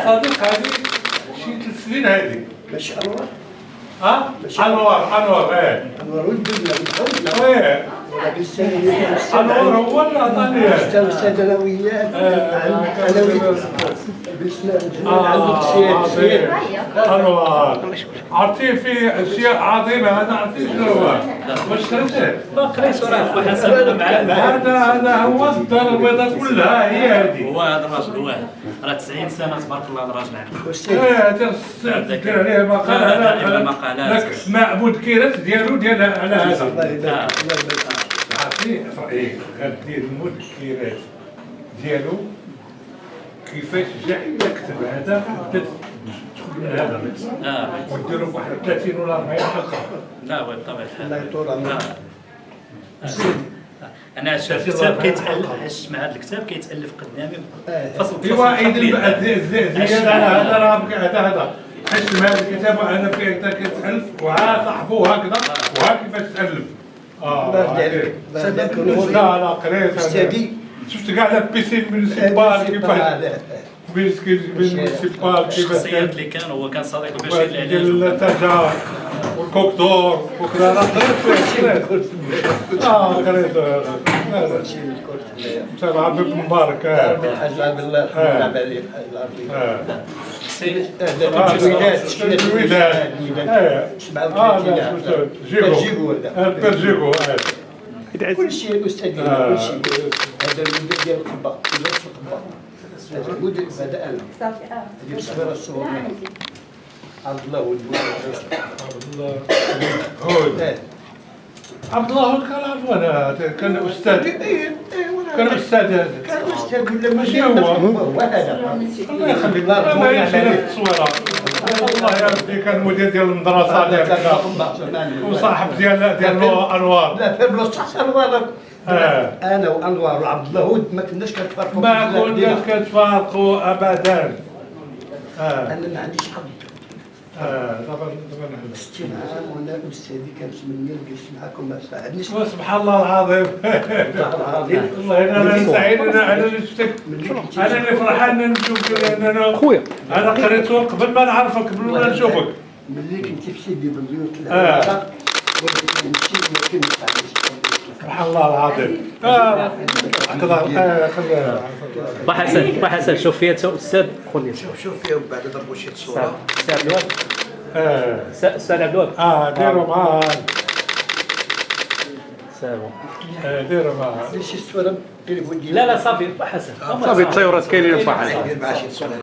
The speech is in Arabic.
الصديق هذه شي 3 سنين هذه. ماشي انوار. انوار انوار ولدنا بالحوزه. ولكن انوار هو اللي عطاني استاذ انا وياه. انا عندك سير انوار عرفتي في اشياء عظيمه. هذا عرفتي شنو هو؟ واش قريتيه؟ ما قريت راه حسن مع هذا هو الدار البيضاء كلها هي هذه. هو هذا الراجل واحد راه 90 سنه تبارك الله الراجل عنده. هذا دير عليه مقالات معبود كيرات ديال على هذا. عرفتي غدير المذكرات ديالو كيفاش جا يكتب هذا بدات تدخل من هذا وديروا بواحد 30 ولا 40 حلقه. لا هو بطبيعه الحال الله يطول عمرك. انا شفت الكتاب كيتالف عشت مع هذا الكتاب كيتالف قدامي فصل ايوا عيد زياده على هذا راه هذا عشت مع هذا الكتاب انا فيه حتى كيتالف وها صاحبو هكذا وها كيفاش تالف. لا قريت استاذي شفت كاع لا بيسين مونسيبال كيفاش مونسيبال الشخصيات اللي كان هو كان صديق البشير ديال التاجر والكوكتور وكذا. انا قريت مسامع بن مبارك. الحاج عبد الله يرحم عليه الوداد جيبو البرجيكو كل شيء الاستاذ كل شيء. هذا الوداد ديال القبه هذا الوداد هذا انا صافي. هذه الصغيره الصغيره عبد الله عبد الله كان انا كان استاذ كان استاذ ولا ماشي هو هذا. الله يخليك ما يمشي نفس التصويره. والله يا ربي كان مدير ديال المدرسه ديالك وصاحب ديال انوار. لا في بلاصه انوار انا وانوار وعبد الله ما كناش كنتفرقوا. ما كناش كنتفارقوا ابدا. انا ما عنديش حظ. دابا 60 عام وانا استاذي كنتمنى نجلس معكم ما ساعدنيش. سبحان الله العظيم. والله انا سعيد انا اللي شفتك. انا اللي فرحان نشوفك لان انا خويا انا قريته قبل ما نعرفك قبل ما نشوفك. ملي كنت في سيدي بالبيوت هذا وليت نمشي ما كنتش. سبحان الله العظيم. خليها وحسن شوف فيها استاذ خلي شوف فيها وبعد ضربوا شي تصويره. استاذ عبد الوهاب. استاذ عبد الوهاب. ديروا معاه. سلام. ديروا معاه. شي تصويره التليفون ديالي. لا صافي وحسن صافي التصويرات كاينين بحال. دير مع شي تصويره.